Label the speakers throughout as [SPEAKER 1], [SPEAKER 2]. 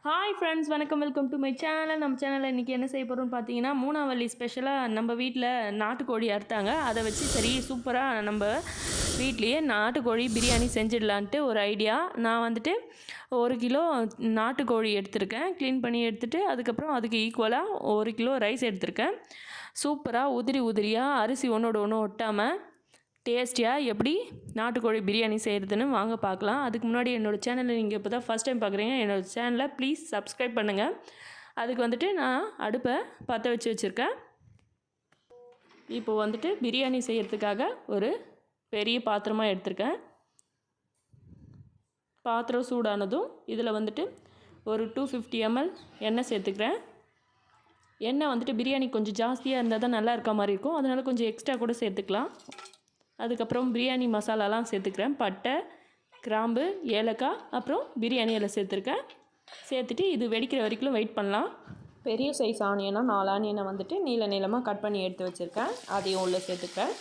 [SPEAKER 1] Hi friends, வணக்கம். Welcome to my channel. நம்ம சேனலில் இன்றைக்கி என்ன செய்ய போகிறோம்னு பார்த்தீங்கன்னா, மூணாவள்ளி ஸ்பெஷலாக நம்ம வீட்டில் நாட்டுக்கோழி அறுத்தாங்க. அதை வச்சு சரி சூப்பராக நம்ம வீட்லேயே நாட்டுக்கோழி பிரியாணி செஞ்சிடலான்ட்டு ஒரு ஐடியா. நான் வந்துட்டு 1 கிலோ நாட்டுக்கோழி எடுத்திருக்கேன். க்ளீன் பண்ணி எடுத்துகிட்டு அதுக்கப்புறம் அதுக்கு ஈக்குவலாக 1 கிலோ ரைஸ் எடுத்திருக்கேன். சூப்பராக உதிரியாக அரிசி ஒன்றோட ஒன்று ஒட்டாமல் டேஸ்டியாக எப்படி நாட்டுக்கோழி பிரியாணி செய்கிறதுன்னு வாங்க பார்க்கலாம். அதுக்கு முன்னாடி என்னோடய சேனலை நீங்கள் இப்போ தான் ஃபஸ்ட் டைம் பார்க்குறீங்க, என்னோடய சேனலை ப்ளீஸ் சப்ஸ்கிரைப் பண்ணுங்கள். அதுக்கு வந்துட்டு நான் அடுப்பை பற்ற வச்சுருக்கேன். இப்போது வந்துட்டு பிரியாணி செய்கிறதுக்காக ஒரு பெரிய பாத்திரமாக எடுத்திருக்கேன். பாத்திரம் சூடானதும் இதில் வந்துட்டு ஒரு 250 ml எண்ணெய் சேர்த்துக்கிறேன். எண்ணெய் வந்துட்டு பிரியாணி கொஞ்சம் ஜாஸ்தியாக இருந்தால் தான் நல்லா இருக்க மாதிரி இருக்கும், அதனால் கொஞ்சம் எக்ஸ்ட்ரா கூட சேர்த்துக்கலாம். அதுக்கப்புறம் பிரியாணி மசாலாலாம் சேர்த்துக்கிறேன். பட்டை, கிராம்பு, ஏலக்காய், அப்புறம் பிரியாணி இலை சேர்த்துருக்கேன். சேர்த்துட்டு இது வெடிக்கிற வரைக்கும் வெயிட் பண்ணலாம். பெரிய சைஸ் ஆனியனாக 4 ஆனியனை வந்துட்டு நீளமாக கட் பண்ணி எடுத்து வச்சுருக்கேன். அதையும் உள்ளே சேர்த்துக்கிறேன்.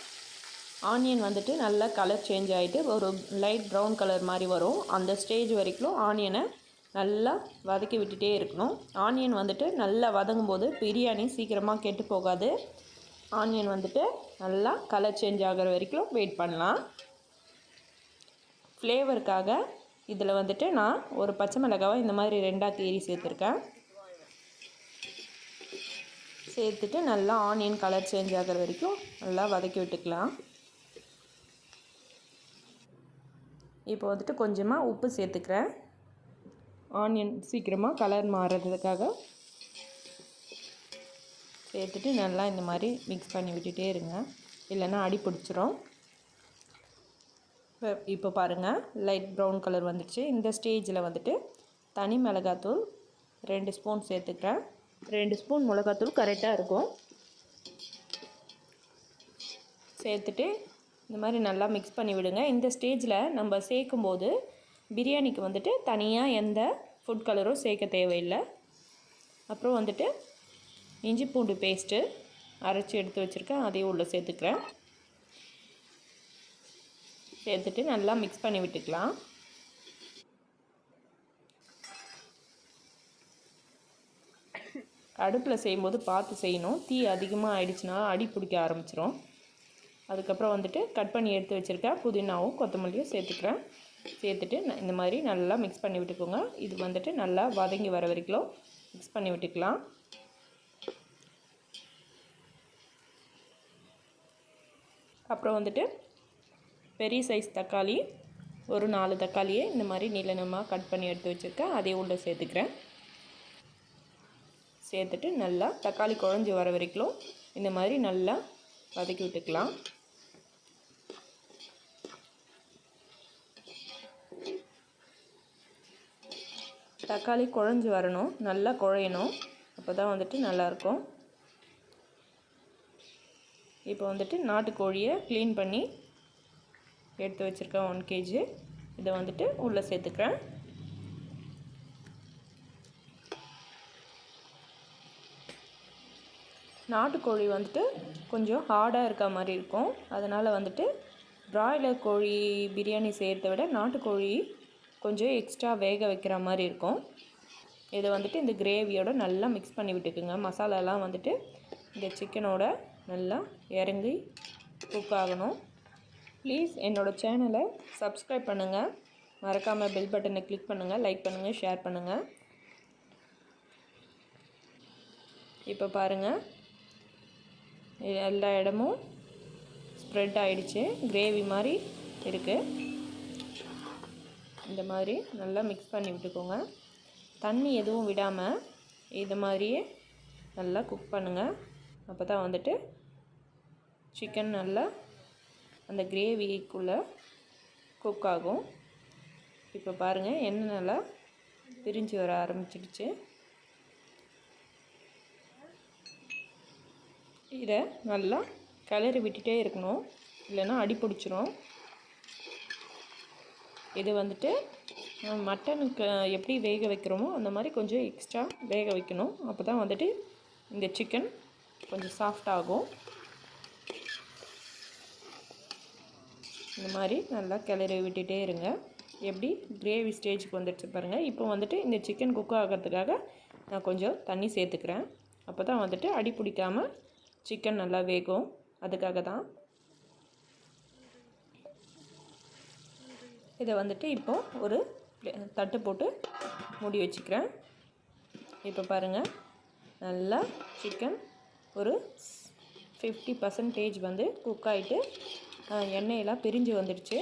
[SPEAKER 1] ஆனியன் வந்துட்டு நல்லா கலர் சேஞ்ச் ஆகிட்டு ஒரு லைட் ப்ரௌன் கலர் மாதிரி வரும். அந்த ஸ்டேஜ் வரைக்கும் ஆனியனை நல்லா வதக்கி விட்டுட்டே இருக்கணும். ஆனியன் வந்துட்டு நல்லா வதங்கும் போது பிரியாணி சீக்கிரமாக கெட்டு போகாது. ஆனியன் வந்துட்டு நல்லா கலர் சேஞ்ச் ஆகிற வரைக்கும் வெயிட் பண்ணலாம். ஃப்ளேவருக்காக இதில் வந்துட்டு நான் ஒரு பச்சை மிளகாவை இந்த மாதிரி 2ஆக கீறி சேர்த்துருக்கேன். சேர்த்துட்டு நல்லா ஆனியன் கலர் சேஞ்ச் ஆகிற வரைக்கும் நல்லா வதக்கி விட்டுக்கலாம். இப்போ வந்துட்டு கொஞ்சமாக உப்பு சேர்த்துக்கிறேன். ஆனியன் சீக்கிரமாக கலர் மாறுறதுக்காக சேர்த்துட்டு நல்லா இந்த மாதிரி மிக்ஸ் பண்ணி விட்டுட்டே இருங்க, இல்லைன்னா அடி பிடிச்சிரும். இப்போ பாருங்கள், லைட் ப்ரௌன் கலர் வந்துடுச்சு. இந்த ஸ்டேஜில் வந்துட்டு தனி மிளகாத்தூள் 2 ஸ்பூன் சேர்த்துக்கிறேன். 2 ஸ்பூன் மிளகாத்தூள் கரெக்டாக இருக்கும். சேர்த்துட்டு இந்த மாதிரி நல்லா மிக்ஸ் பண்ணி விடுங்க. இந்த ஸ்டேஜில் நம்ம சேர்க்கும்போது பிரியாணிக்கு வந்துட்டு தனியாக எந்த ஃபுட் கலரும் சேர்க்க தேவையில்லை. அப்புறம் வந்துட்டு இஞ்சி பூண்டு பேஸ்ட்டு அரைச்சி எடுத்து வச்சுருக்கேன், அதையும் உள்ளே சேர்த்துக்கிறேன். சேர்த்துட்டு நல்லா மிக்ஸ் பண்ணி விட்டுக்கலாம். அடுப்பில் செய்யும்போது பார்த்து செய்யணும். தீ அதிகமாக ஆயிடுச்சுன்னா அடி பிடிக்க ஆரம்பிச்சிடும். அதுக்கப்புறம் வந்துட்டு கட் பண்ணி எடுத்து வச்சுருக்கேன் புதினாவும் கொத்தமல்லியும் சேர்த்துக்கிறேன். சேர்த்துட்டு இந்த மாதிரி நல்லா மிக்ஸ் பண்ணி விட்டுக்கோங்க. இது வந்துட்டு நல்லா வதங்கி வர வரைக்கும் மிக்ஸ் பண்ணி விட்டுக்கலாம். அப்புறம் வந்துட்டு பெரிய சைஸ் தக்காளி ஒரு 4 தக்காளியை இந்த மாதிரி நீளமாக கட் பண்ணி எடுத்து வச்சுருக்கேன், அதையும் உள்ளே சேர்த்துக்கிறேன். சேர்த்துட்டு நல்லா தக்காளி குழஞ்சி வர வரைக்கும் இந்த மாதிரி நல்லா வதக்கி விட்டுக்கலாம். தக்காளி குழஞ்சி வரணும், நல்லா குழையணும், அப்போ தான் வந்துட்டு நல்லாயிருக்கும். இப்போ வந்துட்டு நாட்டுக்கோழியை க்ளீன் பண்ணி எடுத்து வச்சுருக்கேன் 1 kg. இதை வந்துட்டு உள்ளே சேர்த்துக்கிறேன். நாட்டுக்கோழி வந்துட்டு கொஞ்சம் ஹார்டாக இருக்க மாதிரி இருக்கும். அதனால் வந்துட்டு பிராய்லர் கோழி பிரியாணி செய்கிறத விட நாட்டுக்கோழி கொஞ்சம் எக்ஸ்ட்ரா வேக வைக்கிற மாதிரி இருக்கும். இதை வந்துட்டு இந்த கிரேவியோட நல்லா மிக்ஸ் பண்ணி விட்டுக்குங்க. மசாலாலாம் வந்துட்டு இந்த சிக்கனோட நல்லா இறங்கி குக் ஆகணும். ப்ளீஸ் என்னோடய சேனலை சப்ஸ்கிரைப் பண்ணுங்கள், மறக்காமல் பெல் பட்டனை கிளிக் பண்ணுங்கள், லைக் பண்ணுங்கள், ஷேர் பண்ணுங்கள். இப்போ பாருங்கள், எல்லா இடமும் ஸ்ப்ரெட் ஆகிடுச்சு, கிரேவி மாதிரி இருக்குது. இந்த மாதிரி நல்லா மிக்ஸ் பண்ணி விட்டுக்கோங்க. தண்ணி எதுவும் விடாமல் இது மாதிரியே நல்லா குக் பண்ணுங்கள். அப்போ தான் வந்துட்டு சிக்கன் நல்லா அந்த கிரேவிக்குள்ளே குக் ஆகும். இப்போ பாருங்கள், எண்ணெய் நல்லா பிரிஞ்சு வர ஆரம்பிச்சிடுச்சு. இதை நல்லா கிளறி விட்டுட்டே இருக்கணும், இல்லைன்னா அடி பிடிச்சிரும். இது வந்துட்டு மட்டனுக்கு எப்படி வேக வைக்கிறோமோ அந்த மாதிரி கொஞ்சம் எக்ஸ்ட்ரா வேக வைக்கணும். அப்போ தான் வந்துட்டு இந்த சிக்கன் கொஞ்சம் சாஃப்ட் ஆகும். இந்த மாதிரி நல்லா கிளறி விட்டுட்டே இருங்க. எப்படி கிரேவி ஸ்டேஜுக்கு வந்துடுச்சு பாருங்கள். இப்போ வந்துட்டு இந்த சிக்கன் குக் ஆகிறதுக்காக நான் கொஞ்சம் தண்ணி சேர்த்துக்கிறேன். அப்போ தான் வந்துட்டு அடி பிடிக்காமல் சிக்கன் நல்லா வேகும். அதுக்காக தான். இதை வந்துட்டு இப்போது ஒரு தட்டு போட்டு மூடி வச்சுக்கிறேன். இப்போ பாருங்கள், நல்லா சிக்கன் ஒரு 50% வந்து குக் ஆகிட்டு எண்ணெயெல்லாம் பிரிஞ்சு வந்துடுச்சு.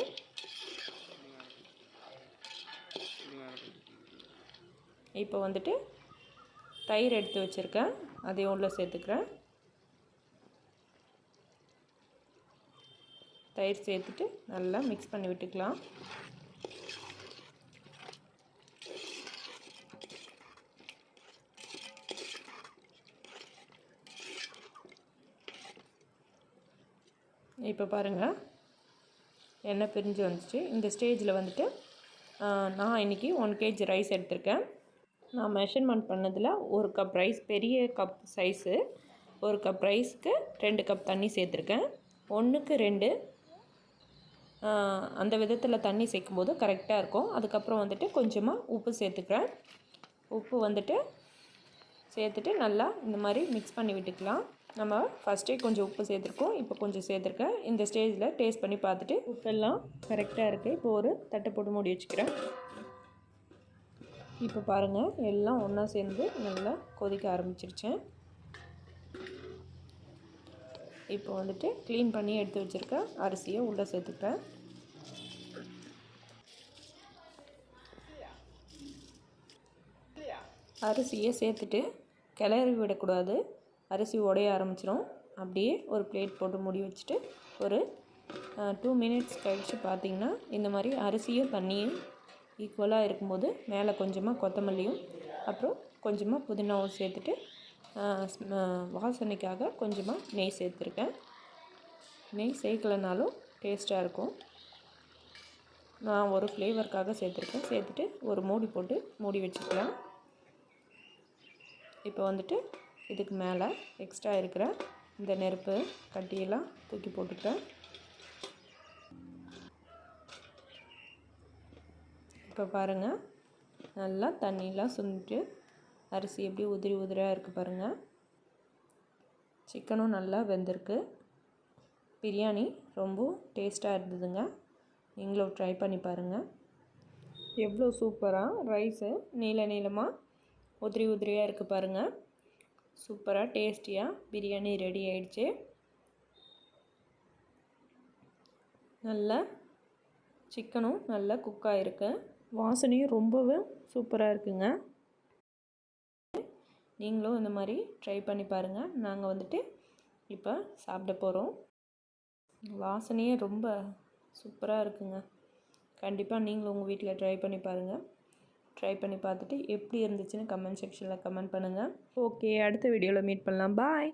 [SPEAKER 1] இப்போ வந்துட்டு தயிர் எடுத்து வச்சுருக்கேன், அதையும் உள்ளே சேர்த்துக்கிறேன். தயிர் சேர்த்துட்டு நல்லா மிக்ஸ் பண்ணி விட்டுக்கலாம். இப்போ பாருங்கள், எண்ணெய் பிரிஞ்சு வந்துச்சு. இந்த ஸ்டேஜில் வந்துட்டு நான் இன்றைக்கி 1 kg ரைஸ் எடுத்திருக்கேன். நான் மெஷர்மெண்ட் பண்ணதில் 1 கப் ரைஸ், பெரிய கப் சைஸு 1 கப் ரைஸ்க்கு 2 கப் தண்ணி சேர்த்துருக்கேன். 1க்கு 2 அந்த விதத்தில் தண்ணி சேர்க்கும்போது கரெக்டாக இருக்கும். அதுக்கப்புறம் வந்துட்டு கொஞ்சமாக உப்பு சேர்த்துக்கிறேன். உப்பு வந்துட்டு சேர்த்துட்டு நல்லா இந்த மாதிரி மிக்ஸ் பண்ணி விட்டுக்கலாம். நம்ம ஃபஸ்ட்டே கொஞ்சம் உப்பு சேர்த்துருக்கோம், இப்போ கொஞ்சம் சேர்த்துருக்கேன். இந்த ஸ்டேஜில் டேஸ்ட் பண்ணி பார்த்துட்டு உப்பெல்லாம் கரெக்டாக இருக்குது. இப்போ ஒரு தட்டை போட்டு மூடி வச்சுக்கிறேன். இப்போ பாருங்கள், எல்லாம் ஒன்றா சேர்ந்து நல்லா கொதிக்க ஆரம்பிச்சிருச்சேன். இப்போ வந்துட்டு க்ளீன் பண்ணி எடுத்து வச்சுருக்கேன் அரிசியை உள்ளே சேர்த்துக்கிறேன். அரிசியை சேர்த்துட்டு கிளறி விடக்கூடாது, அரிசி உடைய ஆரம்பிச்சிடும். அப்படியே ஒரு பிளேட் போட்டு மூடி வச்சுட்டு ஒரு 2 மினிட்ஸ் கழித்து பார்த்திங்கன்னா இந்த மாதிரி அரிசியும் தண்ணியும் ஈக்குவலாக இருக்கும்போது மேலே கொஞ்சமாக கொத்தமல்லியும் அப்புறம் கொஞ்சமாக புதினாவும் சேர்த்துட்டு வாசனைக்காக கொஞ்சமாக நெய் சேர்த்துருக்கேன். நெய் சேர்க்கலைனாலும் டேஸ்ட்டாக இருக்கும். நான் ஒரு ஃப்ளேவருக்காக சேர்த்துருக்கேன். சேர்த்துட்டு ஒரு மூடி போட்டு மூடி வச்சுக்கலாம். இப்போ வந்துட்டு இதுக்கு மேலே எக்ஸ்ட்ரா இருக்கிற இந்த நெருப்பு கட்டியெல்லாம் தூக்கி போட்டுக்கிறேன். இப்போ பாருங்கள், நல்லா தண்ணியெலாம் சுண்டிட்டு அரிசி எப்படி உதிரி உதிரியாக இருக்குது பாருங்கள். சிக்கனும் நல்லா வெந்திருக்கு. பிரியாணி ரொம்ப டேஸ்ட்டாக இருந்ததுங்க. நீங்களும் ட்ரை பண்ணி பாருங்கள். எவ்வளோ சூப்பராக ரைஸு நீளமாக உதிரி உதிரியாக இருக்குது பாருங்கள். சூப்பராக டேஸ்டியாக பிரியாணி ரெடி ஆயிடுச்சு. நல்லா சிக்கனும் நல்லா குக் ஆகிருக்கு. வாசனையும் ரொம்பவே சூப்பராக இருக்குங்க. நீங்களும் இந்த மாதிரி ட்ரை பண்ணி பாருங்கள். நாங்கள் வந்துட்டு இப்போ சாப்பிட போகிறோம். வாசனையே ரொம்ப சூப்பராக இருக்குங்க. கண்டிப்பாக நீங்களும் உங்கள் வீட்டில் ட்ரை பண்ணி பாருங்கள். ட்ரை பண்ணி பார்த்துட்டு எப்படி இருந்துச்சுன்னு கமெண்ட் செக்ஷனில் கமெண்ட் பண்ணுங்கள். ஓகே, அடுத்த வீடியோவில் மீட் பண்ணலாம். பாய்.